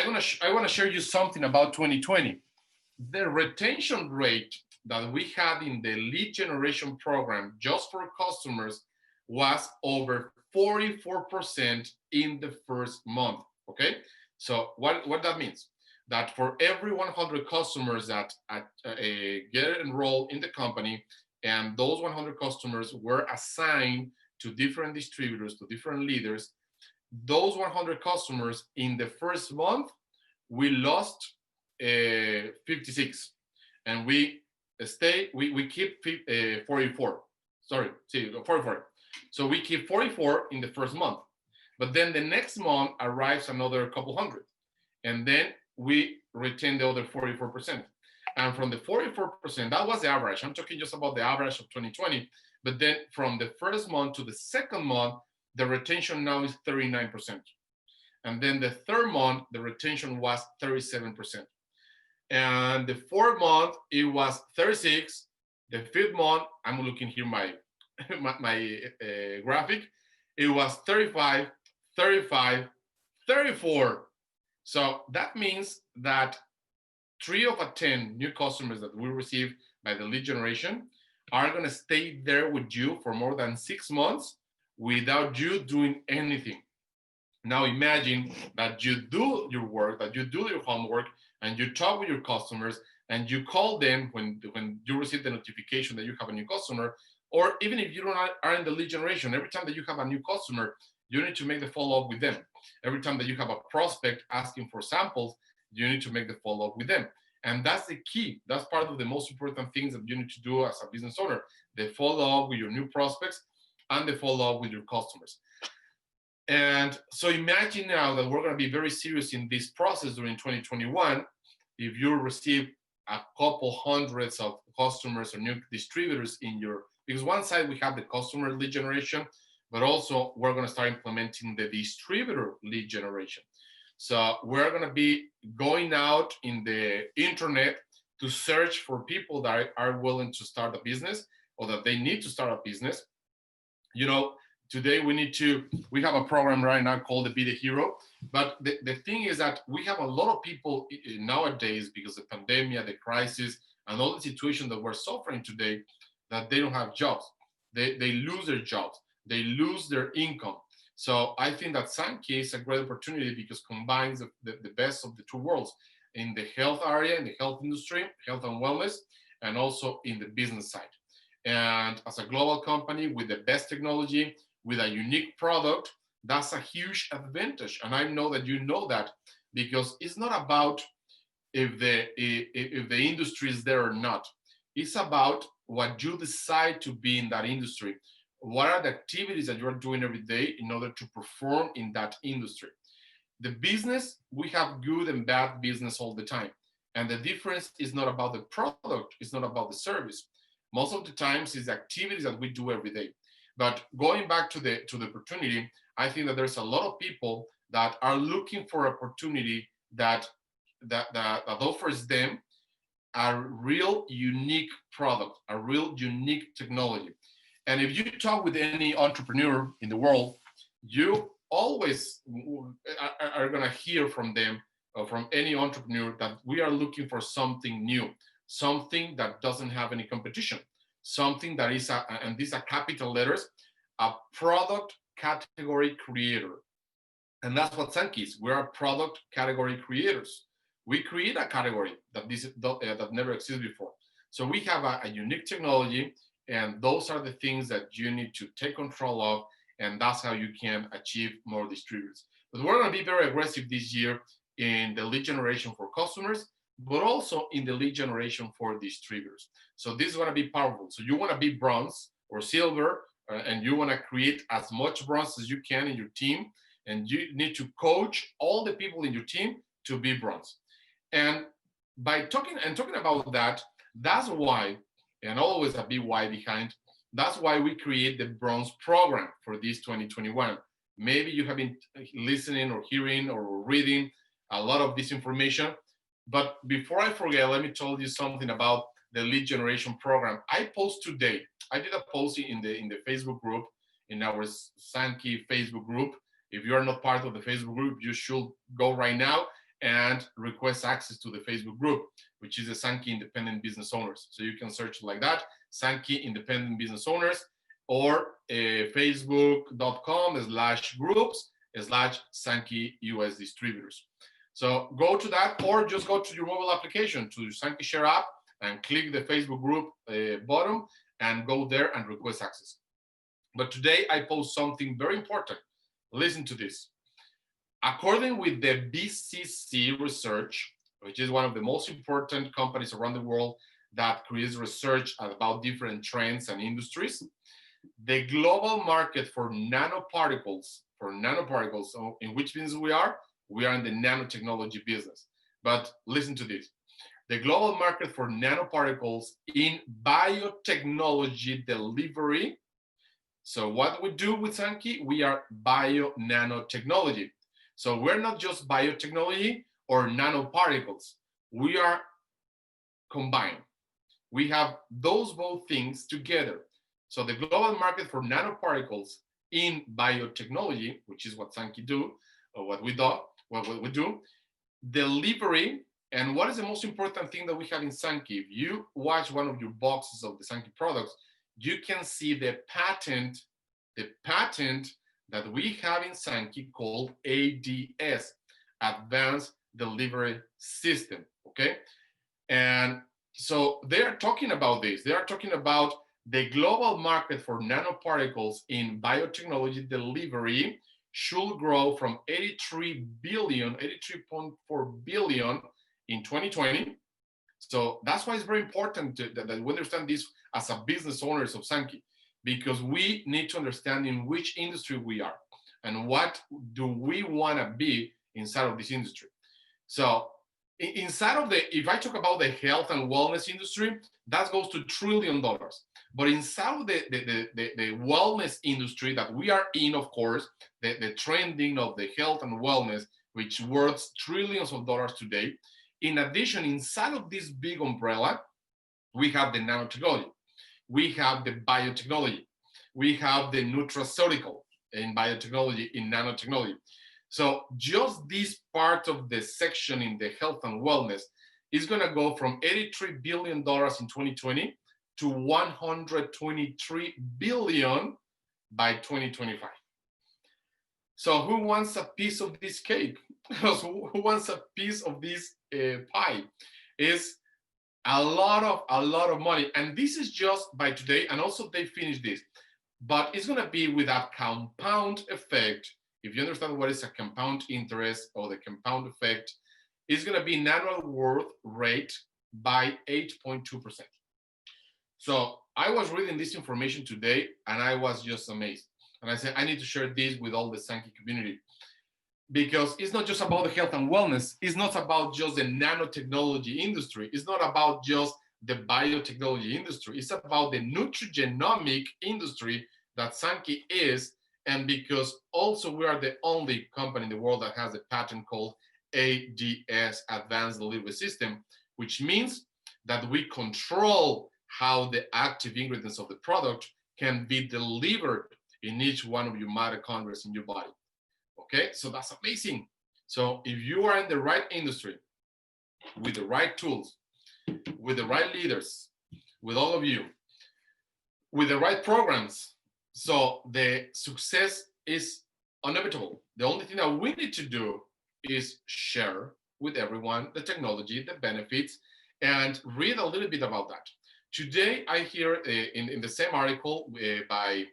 I want to share you something about 2020. The retention rate that we had in the lead generation program just for customers was over 44% in the first month. Okay, so what that means, that for every 100 customers that get enrolled in the company, and those 100 customers were assigned to different distributors, to different leaders, those 100 customers in the first month, we lost 56, and we keep 44. Sorry, see, 44. So we keep 44 in the first month, but then the next month arrives another couple hundred, and then we retain the other 44%. And from the 44%, that was the average. I'm talking just about the average of 2020. But then from the first month to the second month, the retention now is 39%. And then the third month, the retention was 37%. And the fourth month, it was 36. The fifth month, I'm looking here my graphic, it was 35, 35, 34. So that means that 3 of 10 new customers that we receive by the lead generation are going to stay there with you for more than 6 months without you doing anything. Now imagine that you do your work, that you do your homework, and you talk with your customers, and you call them when you receive the notification that you have a new customer, or even if you are in the lead generation, every time that you have a new customer, you need to make the follow-up with them. Every time that you have a prospect asking for samples, you need to make the follow-up with them. And that's the key. That's part of the most important things that you need to do as a business owner, the follow-up with your new prospects and the follow-up with your customers. And so imagine now that we're going to be very serious in this process during 2021. If you receive a couple hundreds of customers or new distributors in your, because one side we have the customer lead generation, but also we're going to start implementing the distributor lead generation. So we're going to be going out in the internet to search for people that are willing to start a business or that they need to start a business. You know, today we have a program right now called the Be the Hero. But the thing is that we have a lot of people nowadays, because of the pandemic, the crisis, and all the situation that we're suffering today, that they don't have jobs. They lose their jobs. They lose their income. So I think that Sankey is a great opportunity because combines the best of the two worlds in the health area, in the health industry, health and wellness, and also in the business side. And as a global company with the best technology, with a unique product, that's a huge advantage. And I know that you know that, because it's not about if the industry is there or not. It's about what you decide to be in that industry. What are the activities that you're doing every day in order to perform in that industry? The business, we have good and bad business all the time. And the difference is not about the product, it's not about the service. Most of the times it's the activities that we do every day. But going back to the opportunity, I think that there's a lot of people that are looking for opportunity that offers them a real unique product, a real unique technology. And if you talk with any entrepreneur in the world, you always are going to hear from them, or from any entrepreneur, that we are looking for something new, something that doesn't have any competition, something that is, and these are capital letters, a product category creator. And that's what Sankey is. We're product category creators. We create a category that never existed before. So we have a unique technology, and those are the things that you need to take control of, and that's how you can achieve more distributors. But we're going to be very aggressive this year in the lead generation for customers, but also in the lead generation for distributors. So this is going to be powerful. So you want to be bronze or silver, and you want to create as much bronze as you can in your team, and you need to coach all the people in your team to be bronze. And by talking about that, that's why, and always a big why behind, that's why we create the bronze program for this 2021. Maybe you have been listening or hearing or reading a lot of this information, but before I forget, let me tell you something about the lead generation program. I did a post in the Facebook group, in our Sankey Facebook group. If you are not part of the Facebook group, you should go right now and request access to the Facebook group, which is the Sankey Independent Business Owners. So you can search like that, Sankey Independent Business Owners, or facebook.com/groups/Sankey US Distributors. So go to that, or just go to your mobile application, to your Sankey Share app, and click the Facebook group button, and go there and request access. But today I post something very important. Listen to this. According with the BCC research, which is one of the most important companies around the world that creates research about different trends and industries, the global market for nanoparticles, so in which business we are in the nanotechnology business. But listen to this. The global market for nanoparticles in biotechnology delivery. So what we do with Sankey, we are bio-nanotechnology. So we're not just biotechnology or nanoparticles. We are combined. We have those both things together. So the global market for nanoparticles in biotechnology, which is what Sankey do, or what we do, delivery. And what is the most important thing that we have in Sankey? If you watch one of your boxes of the Sankey products, you can see the patent that we have in Sankey called ADS, Advanced Delivery System, okay? And so they are talking about this. They are talking about the global market for nanoparticles in biotechnology delivery should grow from 83.4 billion in 2020. So that's why it's very important that we understand this as a business owners of Sankey, because we need to understand in which industry we are and what do we want to be inside of this industry. So inside of if I talk about the health and wellness industry, that goes to $1 trillion. But inside of the wellness industry that we are in, of course, the trending of the health and wellness, which worth trillions of dollars today. In addition, inside of this big umbrella, we have the nanotechnology, we have the biotechnology, we have the nutraceutical in biotechnology, in nanotechnology. So just this part of the section in the health and wellness is going to go from $83 billion in 2020 to $123 billion by 2025. So who wants a piece of this cake? Who wants a piece of this pie? Is a lot of money. And this is just by today, and also they finished this. But it's going to be with a compound effect. If you understand what is a compound interest or the compound effect, it's going to be an annual growth rate by 8.2%. So I was reading this information today and I was just amazed. And I said, I need to share this with all the Sankey community, because it's not just about the health and wellness. It's not about just the nanotechnology industry. It's not about just the biotechnology industry. It's about the nutrigenomic industry that Sankey is. And because also we are the only company in the world that has a patent called ADS, Advanced Delivery System, which means that we control how the active ingredients of the product can be delivered in each one of your mitochondria in your body. Okay, so that's amazing. So if you are in the right industry, with the right tools, with the right leaders, with all of you, with the right programs, so the success is inevitable. The only thing that we need to do is share with everyone the technology, the benefits, and read a little bit about that. Today, I hear in the same article by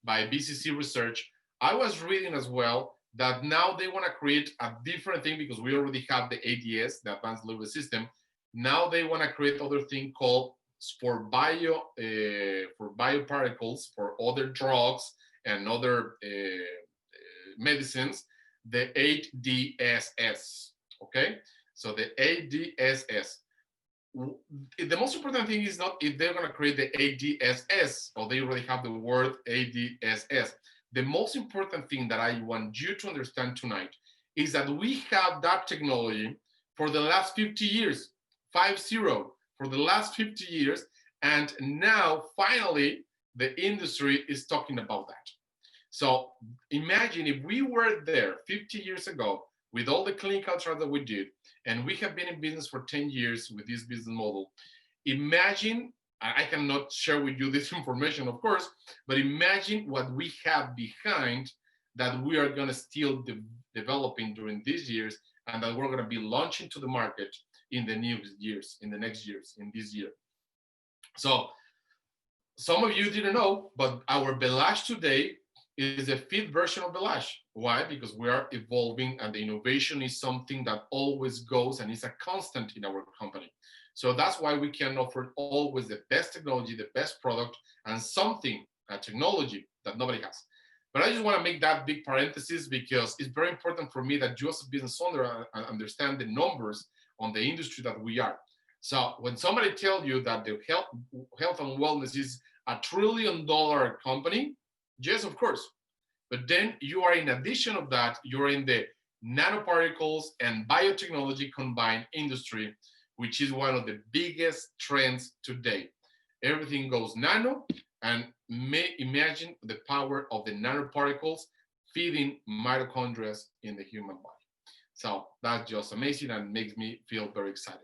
BCC Research, I was reading as well that now they want to create a different thing, because we already have the ADS, the Advanced Delivery System. Now they want to create other thing called for bioparticles, for other drugs and other medicines, the ADSS. Okay, so the ADSS. The most important thing is not if they're going to create the ADSS or they already have the word ADSS. The most important thing that I want you to understand tonight is that we have that technology for the last 50 years, 50, for the last 50 years. And now, finally, the industry is talking about that. So imagine if we were there 50 years ago with all the clinical trials that we did, and we have been in business for 10 years with this business model. Imagine, I cannot share with you this information, of course, but imagine what we have behind that we are going to still developing during these years, and that we're going to be launching to the market in the next years, in this year. So some of you didn't know, but our Belash today is a fifth version of Belash. Why? Because we are evolving, and the innovation is something that always goes and is a constant in our company. So that's why we can offer always the best technology, the best product, and something, a technology that nobody has. But I just want to make that big parenthesis because it's very important for me that you as a business owner understand the numbers on the industry that we are. So when somebody tells you that the health and wellness is $1 trillion company, yes, of course. But then you are, in addition of that, you're in the nanoparticles and biotechnology combined industry, which is one of the biggest trends today. Everything goes nano, and imagine the power of the nanoparticles feeding mitochondria in the human body. So that's just amazing and makes me feel very excited.